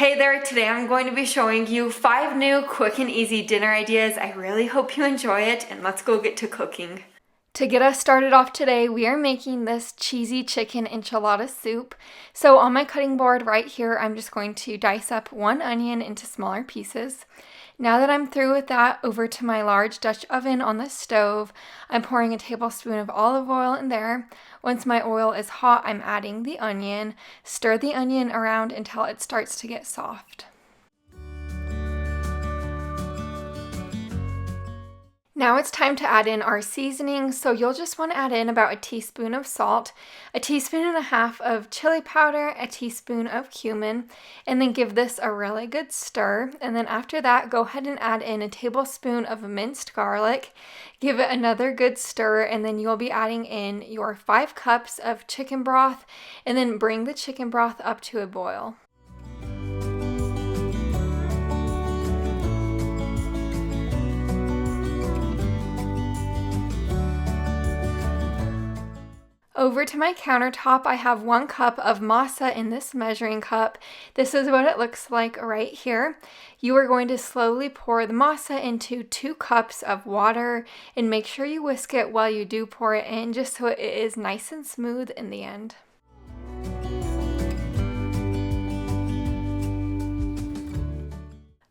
Hey there, today I'm going to be showing you 5 new quick and easy dinner ideas. I really hope you enjoy it, and let's go get to cooking. To get us started off today, we are making this cheesy chicken enchilada soup. So on my cutting board right here, I'm just going to dice up 1 onion into smaller pieces. Now that I'm through with that, over to my large Dutch oven on the stove, I'm pouring a tablespoon of olive oil in there. Once my oil is hot, I'm adding the onion. Stir the onion around until it starts to get soft. Now it's time to add in our seasoning, so you'll just want to add in about a teaspoon of salt, a teaspoon and a half of chili powder, a teaspoon of cumin, and then give this a really good stir. And then after that, go ahead and add in a tablespoon of minced garlic, give it another good stir, and then you'll be adding in your 5 cups of chicken broth, and then bring the chicken broth up to a boil. Over to my countertop, I have 1 cup of masa in this measuring cup. This is what it looks like right here. You are going to slowly pour the masa into 2 cups of water and make sure you whisk it while you do pour it in, just so it is nice and smooth in the end.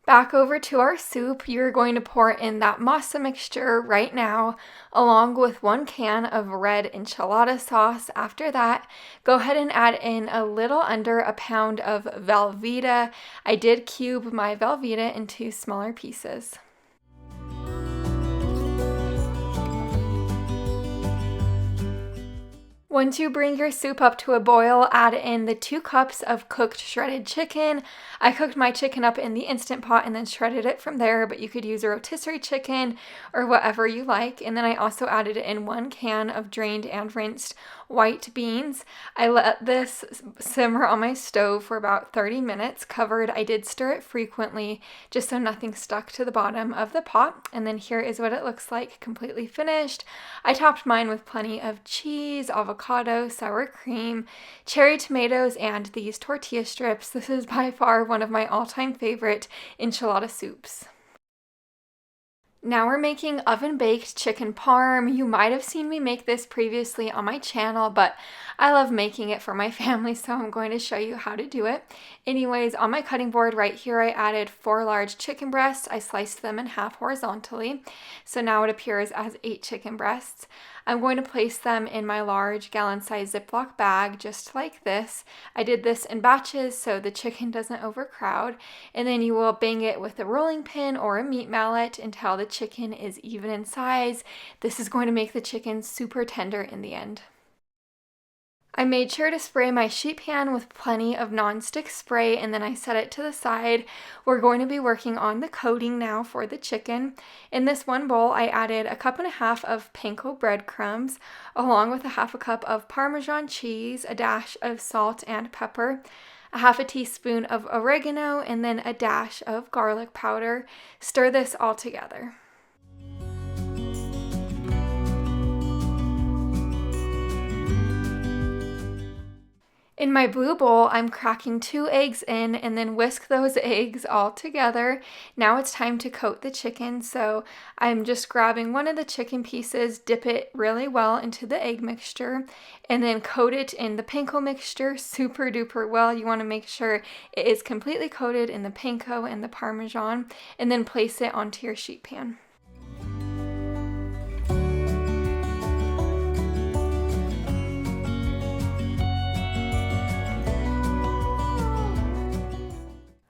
Back over to our soup, you're going to pour in that masa mixture right now, along with 1 can of red enchilada sauce. After that, go ahead and add in a little under a pound of Velveeta. I did cube my Velveeta into smaller pieces. Once you bring your soup up to a boil, add in the 2 cups of cooked shredded chicken. I cooked my chicken up in the Instant Pot and then shredded it from there, but you could use a rotisserie chicken or whatever you like. And then I also added in 1 can of drained and rinsed white beans. I let this simmer on my stove for about 30 minutes covered. I did stir it frequently just so nothing stuck to the bottom of the pot. And then here is what it looks like completely finished. I topped mine with plenty of cheese, avocado, sour cream, cherry tomatoes, and these tortilla strips. This is by far one of my all-time favorite enchilada soups. Now we're making oven-baked chicken parm. You might have seen me make this previously on my channel, but I love making it for my family, so I'm going to show you how to do it. Anyways, on my cutting board right here, I added 4 large chicken breasts. I sliced them in half horizontally, so now it appears as 8 chicken breasts. I'm going to place them in my large gallon-sized Ziploc bag, just like this. I did this in batches so the chicken doesn't overcrowd, and then you will bang it with a rolling pin or a meat mallet until the chicken is even in size. This is going to make the chicken super tender in the end. I made sure to spray my sheet pan with plenty of nonstick spray, and then I set it to the side. We're going to be working on the coating now for the chicken. In this one bowl, I added a 1.5 cups of panko breadcrumbs, along with a 1/2 cup of Parmesan cheese, a dash of salt and pepper, a 1/2 teaspoon of oregano, and then a dash of garlic powder. Stir this all together. In my blue bowl, I'm cracking 2 eggs in and then whisk those eggs all together. Now it's time to coat the chicken, so I'm just grabbing one of the chicken pieces, dip it really well into the egg mixture, and then coat it in the panko mixture super duper well. You want to make sure it is completely coated in the panko and the Parmesan, and then place it onto your sheet pan.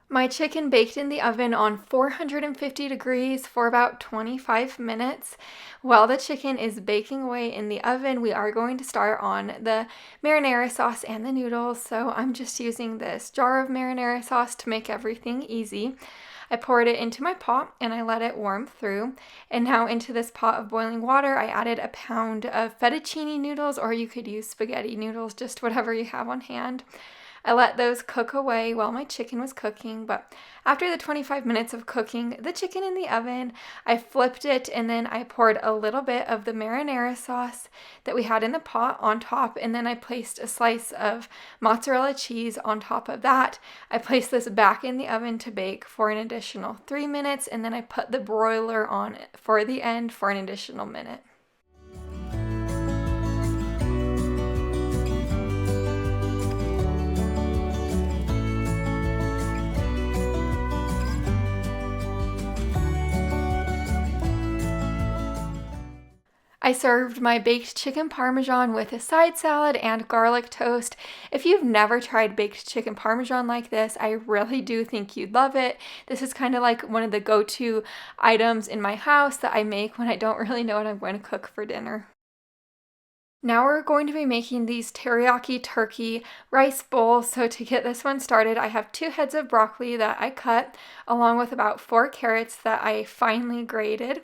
My chicken baked in the oven on 450 degrees for about 25 minutes. While the chicken is baking away in the oven, we are going to start on the marinara sauce and the noodles. So I'm just using this jar of marinara sauce to make everything easy. I poured it into my pot and I let it warm through. And now into this pot of boiling water, I added a pound of fettuccine noodles, or you could use spaghetti noodles, just whatever you have on hand. I let those cook away while my chicken was cooking, but after the 25 minutes of cooking the chicken in the oven, I flipped it and then I poured a little bit of the marinara sauce that we had in the pot on top, and then I placed a slice of mozzarella cheese on top of that. I placed this back in the oven to bake for an additional 3 minutes, and then I put the broiler on for the end for an additional minute. I served my baked chicken parmesan with a side salad and garlic toast. If you've never tried baked chicken parmesan like this, I really do think you'd love it. This is kind of like one of the go-to items in my house that I make when I don't really know what I'm going to cook for dinner. Now we're going to be making these teriyaki turkey rice bowls. So to get this one started, I have 2 heads of broccoli that I cut, along with about 4 carrots that I finely grated.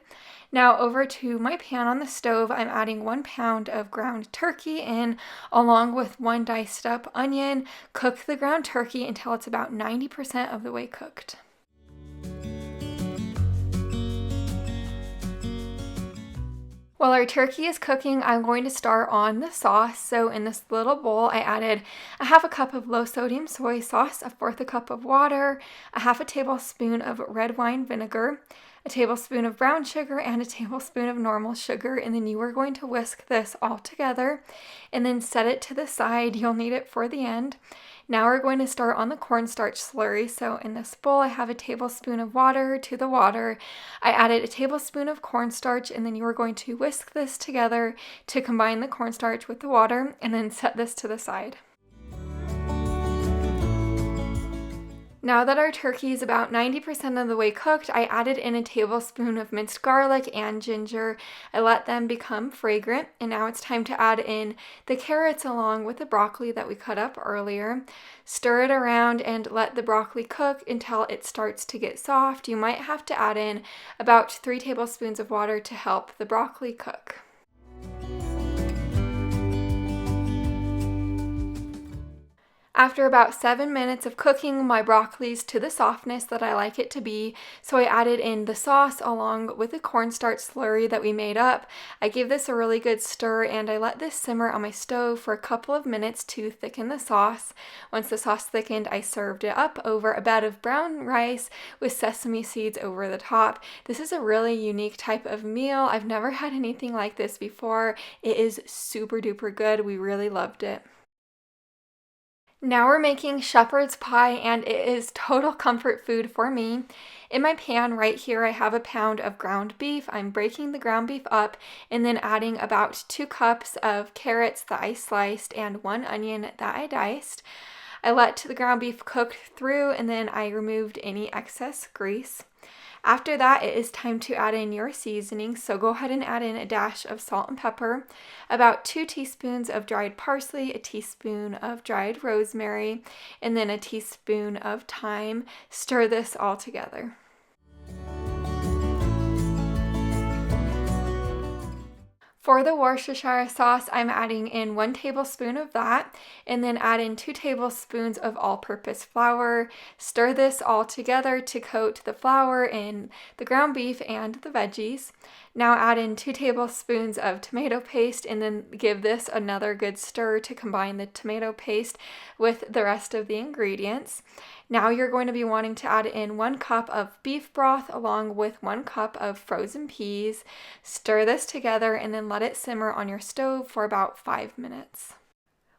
Now over to my pan on the stove, I'm adding 1 pound of ground turkey in, along with 1 diced up onion. Cook the ground turkey until it's about 90% of the way cooked. While our turkey is cooking, I'm going to start on the sauce. So in this little bowl, I added a 1/2 cup of low sodium soy sauce, 1/4 cup of water, a 1/2 tablespoon of red wine vinegar, a tablespoon of brown sugar, and a tablespoon of normal sugar. And then you are going to whisk this all together and then set it to the side. You'll need it for the end. Now we're going to start on the cornstarch slurry. So in this bowl, I have a tablespoon of water. To the water, I added a tablespoon of cornstarch, and then you are going to whisk this together to combine the cornstarch with the water, and then set this to the side. Now that our turkey is about 90% of the way cooked, I added in a tablespoon of minced garlic and ginger. I let them become fragrant, and now it's time to add in the carrots along with the broccoli that we cut up earlier. Stir it around and let the broccoli cook until it starts to get soft. You might have to add in about 3 tablespoons of water to help the broccoli cook. After about 7 minutes of cooking my broccolis to the softness that I like it to be, so I added in the sauce along with the cornstarch slurry that we made up. I gave this a really good stir, and I let this simmer on my stove for a couple of minutes to thicken the sauce. Once the sauce thickened, I served it up over a bed of brown rice with sesame seeds over the top. This is a really unique type of meal. I've never had anything like this before. It is super duper good. We really loved it. Now we're making shepherd's pie, and it is total comfort food for me. In my pan right here, I have a pound of ground beef. I'm breaking the ground beef up and then adding about 2 cups of carrots that I sliced and 1 onion that I diced. I let the ground beef cook through, and then I removed any excess grease. After that, it is time to add in your seasoning, so go ahead and add in a dash of salt and pepper, about 2 teaspoons of dried parsley, a teaspoon of dried rosemary, and then a teaspoon of thyme. Stir this all together. For the Worcestershire sauce, I'm adding in 1 tablespoon of that, and then add in 2 tablespoons of all-purpose flour. Stir this all together to coat the flour in the ground beef and the veggies. Now add in 2 tablespoons of tomato paste, and then give this another good stir to combine the tomato paste with the rest of the ingredients. Now you're going to be wanting to add in 1 cup of beef broth along with 1 cup of frozen peas. Stir this together and then let it simmer on your stove for about 5 minutes.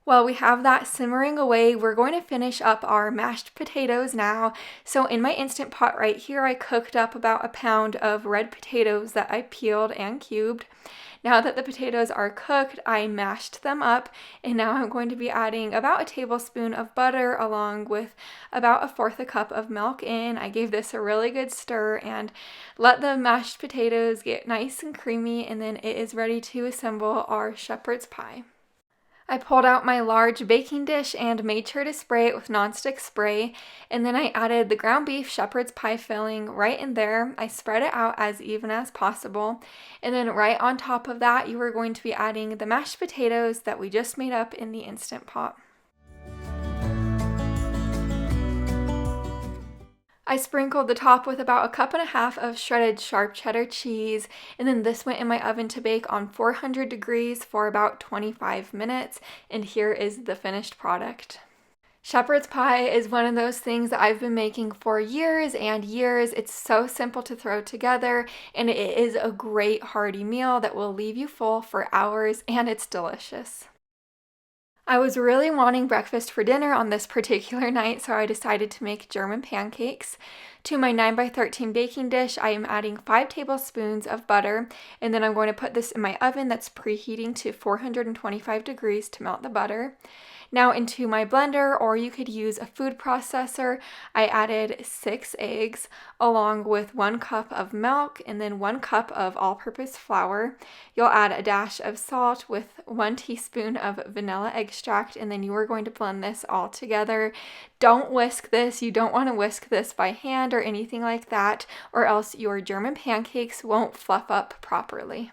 While we have that simmering away, we're going to finish up our mashed potatoes now. So in my Instant Pot right here, I cooked up about a pound of red potatoes that I peeled and cubed. Now that the potatoes are cooked, I mashed them up, and now I'm going to be adding about a tablespoon of butter along with about 1/4 cup of milk in. I gave this a really good stir and let the mashed potatoes get nice and creamy, and then it is ready to assemble our shepherd's pie. I pulled out my large baking dish and made sure to spray it with nonstick spray, and then I added the ground beef shepherd's pie filling right in there. I spread it out as even as possible, and then right on top of that, you are going to be adding the mashed potatoes that we just made up in the Instant Pot. I sprinkled the top with about 1.5 cups of shredded sharp cheddar cheese, and then this went in my oven to bake on 400 degrees for about 25 minutes, and here is the finished product. Shepherd's pie is one of those things that I've been making for years and years. It's so simple to throw together, and it is a great hearty meal that will leave you full for hours, and it's delicious. I was really wanting breakfast for dinner on this particular night, so I decided to make German pancakes. To my 9x13 baking dish, I am adding 5 tablespoons of butter, and then I'm going to put this in my oven that's preheating to 425 degrees to melt the butter. Now into my blender, or you could use a food processor, I added 6 eggs along with 1 cup of milk and then 1 cup of all-purpose flour. You'll add a dash of salt with 1 teaspoon of vanilla extract, and then you are going to blend this all together. Don't whisk this. You don't want to whisk this by hand or anything like that, or else your German pancakes won't fluff up properly.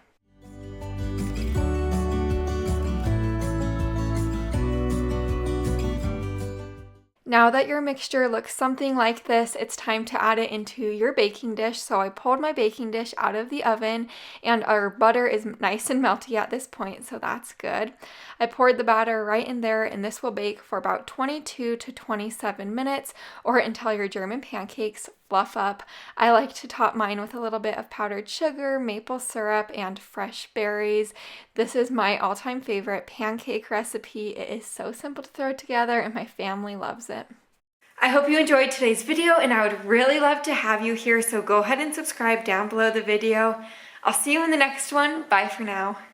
Now that your mixture looks something like this, it's time to add it into your baking dish. So I pulled my baking dish out of the oven, and our butter is nice and melty at this point, so that's good. I poured the batter right in there, and this will bake for about 22 to 27 minutes, or until your German pancakes fluff up. I like to top mine with a little bit of powdered sugar, maple syrup, and fresh berries. This is my all-time favorite pancake recipe. It is so simple to throw together, and my family loves it. I hope you enjoyed today's video, and I would really love to have you here, so go ahead and subscribe down below the video. I'll see you in the next one. Bye for now.